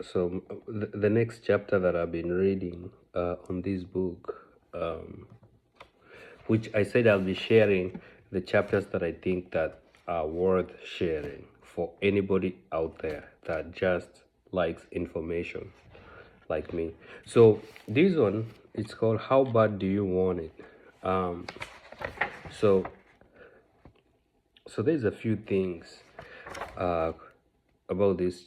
So the next chapter that I've been reading on this book, which I said I'll be sharing the chapters that I think that are worth sharing for anybody out there that just likes information like me. So this one, it's called "How Bad Do You Want It?" Um, so so there's a few things uh, about this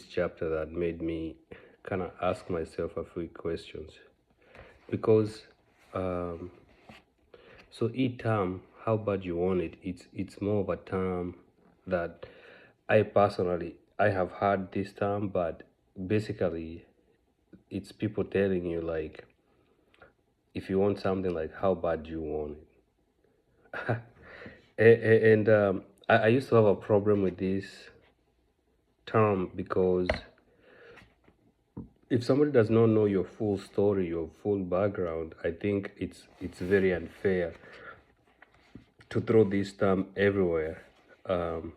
chapter that made me kind of ask myself a few questions because um, so each term, how bad you want it, it's more of a term that I personally I have heard this term, but basically it's people telling you like if you want something like how bad you want it. And I used to have a problem with this term because if somebody does not know your full story, your full background, I think it's very unfair to throw this term everywhere. Um,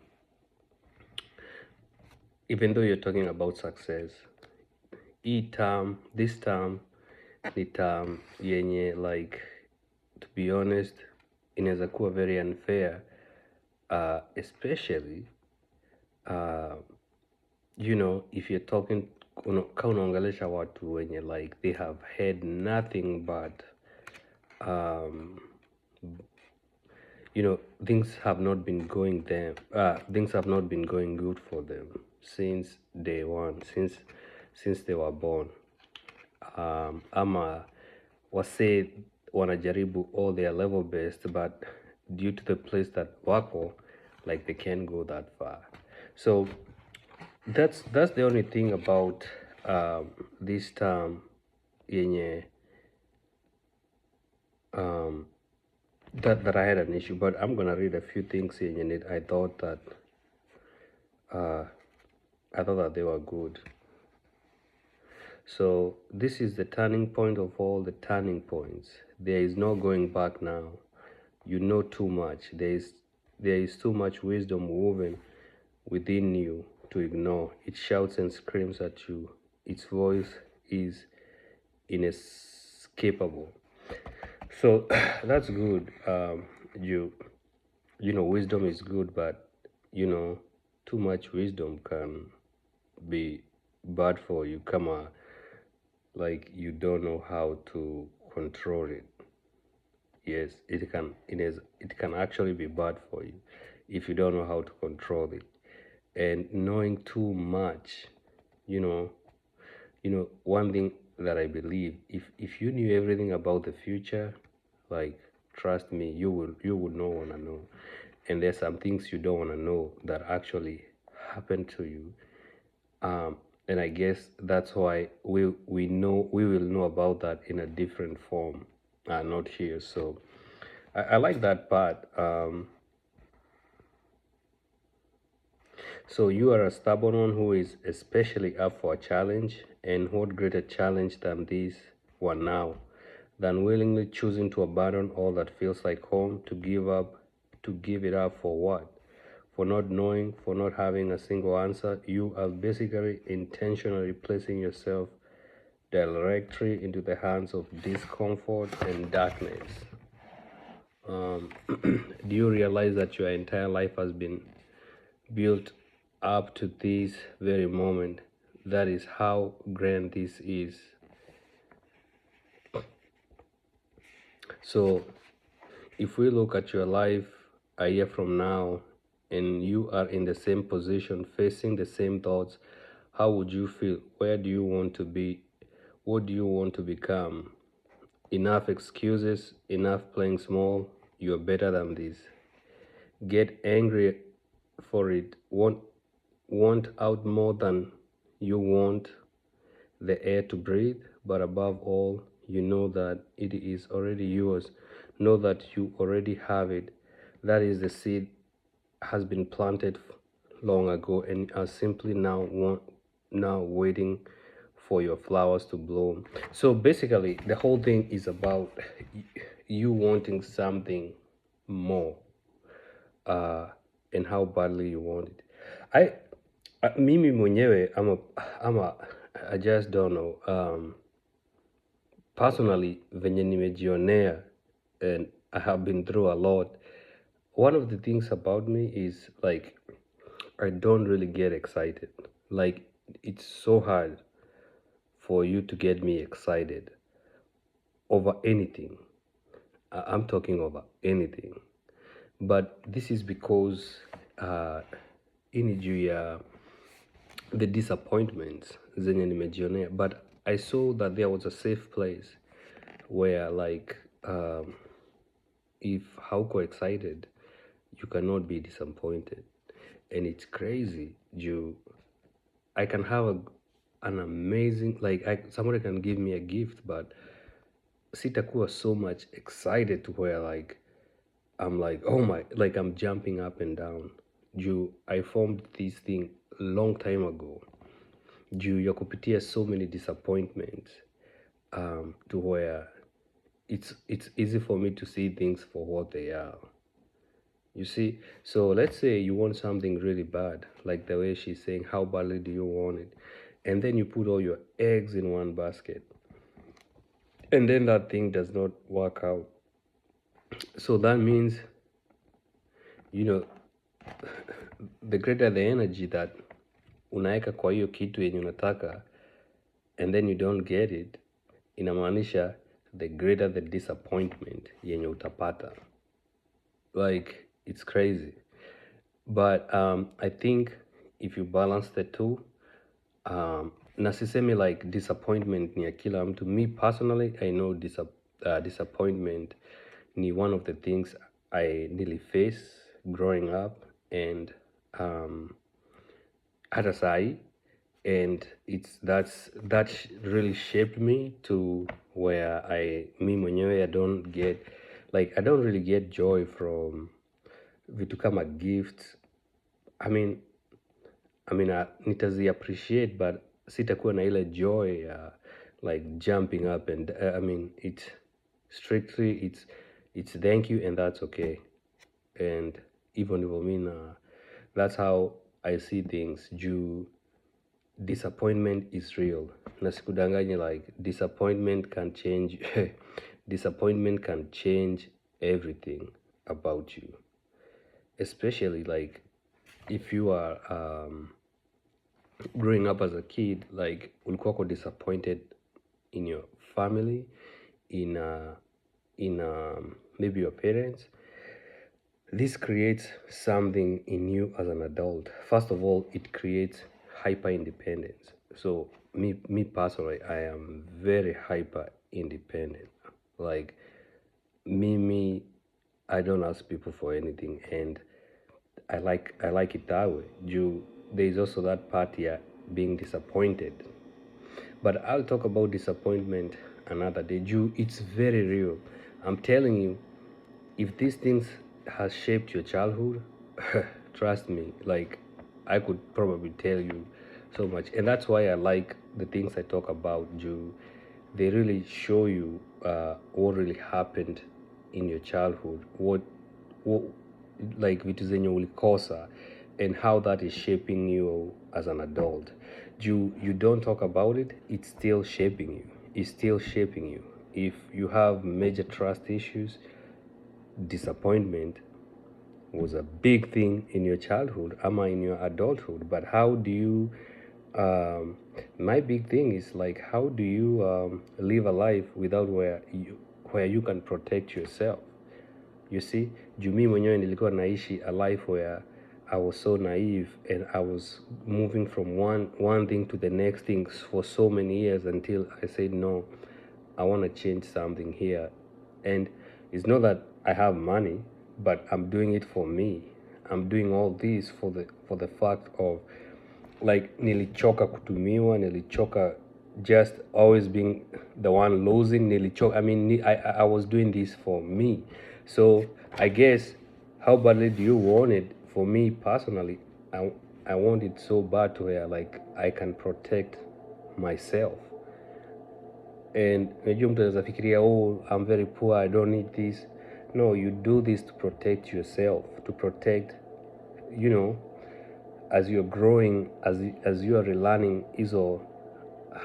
Even though you're talking about success, this term ni term yenye like, to be honest, inaweza kuwa very unfair, especially uh, if you're talking ka unaongelesha watu wenye like they have had nothing but um, things have not been things have not been going good for them since day one, since they were born. Ama wase wanajaribu all their level best, but due to the place that wako, like they can't go that far. So that's the only thing about this term yenye um, that I had an issue. But I'm gonna read a few things here in it. Uh, I thought that they were good. So this is the turning point of all the turning points. There is no going back now. You know too much. There is too much wisdom woven within you to ignore. It shouts and screams at you. Its voice is inescapable. So that's good. Wisdom is good, but too much wisdom can be bad for you. Come on, like you don't know how to control it. Yes, it can actually be bad for you if you don't know how to control it. And knowing too much, you know, one thing that I believe, if you knew everything about the future, like trust me, you would not want to know. And there's some things you don't want to know that actually happen to you. And I guess that's why we will know about that in a different form, not here. So I like that part. So you are a stubborn one who is especially up for a challenge, and what greater challenge than this one now, than willingly choosing to abandon all that feels like home, to give it up for what? For not knowing, for not having a single answer. You are basically intentionally placing yourself directly into the hands of discomfort and darkness. Do you realize that your entire life has been built up to this very moment? That is how grand this is. So, if we look at your life a year from now and you are in the same position, facing the same thoughts, how would you feel? Where do you want to be? What do you want to become? Enough excuses, enough playing small. You're better than this. Get angry for it. Want out more than you want the air to breathe, but above all, you know that it is already yours. Know that you already have it. That is the seed has been planted long ago and are simply now waiting for your flowers to bloom. So basically, the whole thing is about you wanting something more, uh, and how badly you want it. Mimi mwenyewe, I just don't know. Personally, venye nimejionea, and I have been through a lot. One of the things about me is like I don't really get excited. Like it's so hard for you to get me excited over anything. I'm talking over anything. But this is because ini juu ya the disappointments zenye nimejionea, but I saw that there was a safe place where like if hauko excited you cannot be disappointed. And it's crazy, you I can have an amazing like somebody can give me a gift, but sitakuwa so much excited to where like I'm like, oh my, like I'm jumping up and down. I formed this thing long time ago. Ya kupitia so many disappointments, to where it's easy for me to see things for what they are. You see, so let's say you want something really bad, like the way she's saying, how badly do you want it? And then you put all your eggs in one basket, and then that thing does not work out. So that means, you know, the greater the energy that unaeka kwa hiyo kitu yenye unataka and then you don't get it, inamaanisha the greater the disappointment yenye utapata. Like it's crazy, but I think if you balance the two, na sisemi like disappointment ni ya kila mtu. Me personally, I know disappointment ni one of the things I nearly face growing up, and hata sahi, and that really shaped me to where me mwenyewe I don't really get joy from vitu kama gifts. I mean nitazi appreciate, but sitakuwa na ile joy like jumping up and it's strictly it's thank you and that's okay. And even if that's how I see things. Disappointment is real, na sikudanganye, like disappointment can change disappointment can change everything about you, especially like if you are growing up as a kid, like ulikuwako disappointed in your family, in maybe your parents. This creates something in you as an adult. First of all, it creates hyper independence. So me personally, I am very hyper independent. Like me, I don't ask people for anything, and I like it that way. There is also that part here, being disappointed. But I'll talk about disappointment another day. It's very real. I'm telling you, if these things has shaped your childhood, trust me, like I could probably tell you so much. And that's why I like the things I talk about. They really show you what really happened in your childhood, what like vitu zenye ulikosa, and how that is shaping you as an adult. You don't talk about it, it's still shaping you. It's still shaping you. If you have major trust issues, disappointment was a big thing in your childhood, ama in your adulthood. But how do you my big thing is like, how do you live a life without where you can protect yourself? You see, jumi mwenyewe nilikuwa naishi a life where I was so naive, and I was moving from one thing to the next thing for so many years until I said, no, I want to change something here. And it's not that I have money, but I'm doing it for me. I'm doing all this for the fact of like nilichoka kutumiwa, nilichoka just always being the one losing, nilichoka. I was doing this for me. So I guess, how badly do you want it? For me personally, I want it so bad to where like I can protect myself. And unajua mtu anaweza fikiria, oh, I'm very poor, I don't need this. No, you do this to protect yourself, to protect, as you're growing, as you are relearning hizo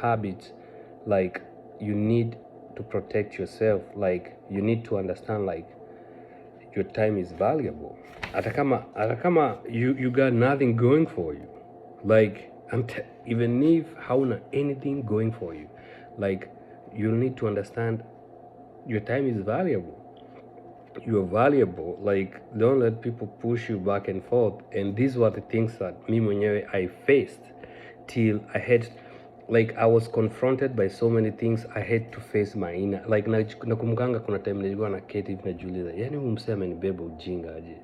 habits, like you need to protect yourself, like you need to understand like your time is valuable. Hata kama you got nothing going for you, like even if hauna anything going for you, like you need to understand your time is valuable. You're valuable. Like don't let people push you back and forth. And these were the things that me mwenyewe I faced till I had, like I was confronted by so many things. I had to face my inner, like nakumkanga kuna time nilikuwa na keti hivi najiuliza, yani huyu msee amenibeba ujinga aje.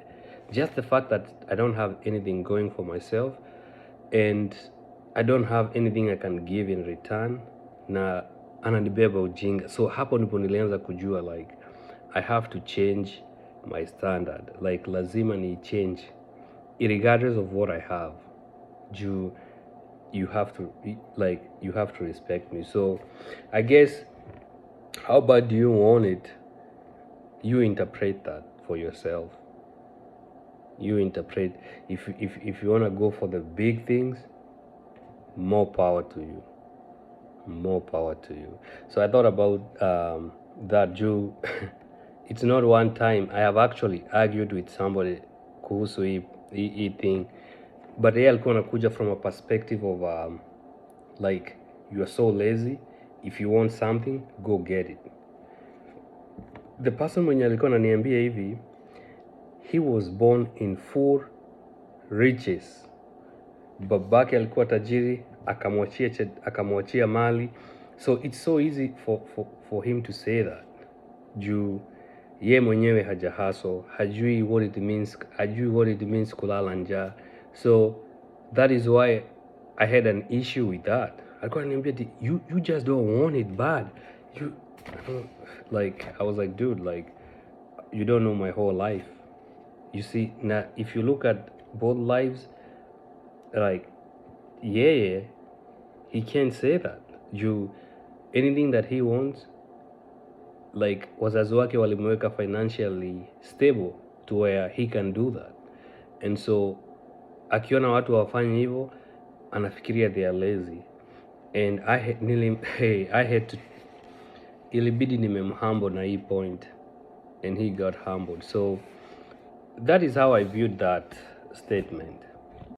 Just the fact that I don't have anything going for myself and I don't have anything I can give in return, na ananibeba ujinga. So hapo ndipo nilianza kujua like I have to change my standard, like lazima ni change regardless of what I have. You have to you have to respect me. So I guess, how bad do you want it? You interpret that for yourself. You interpret. If you want to go for the big things, more power to you. More power to you. So I thought about that Jew. It's not one time. I have actually argued with somebody kuhusu hii thing, but yeye alikuwa anakuja from a perspective of like you are so lazy, if you want something go get it. The person mwenye alikuwa ananiambia hivi, he was born in full riches. Babake alikuwa tajiri, akamwachia mali. So it's so easy for him to say that juu ye mwenyewe hajahaso, hajui what it means kulala njaa. So that is why I had an issue with that. Alikuwa ananiambia you just don't want it bad. Like I was like, dude, like you don't know my whole life. You see, now if you look at both lives, like yeah, he can't say that. Anything that he wants, like wazazi wake walimweka financially stable to where he can do that. And so akiona watu wafanye hivyo anafikiria they are lazy. And I had to, ilibidi nimemhumble na hii point, and he got humbled. So that is how I viewed that statement.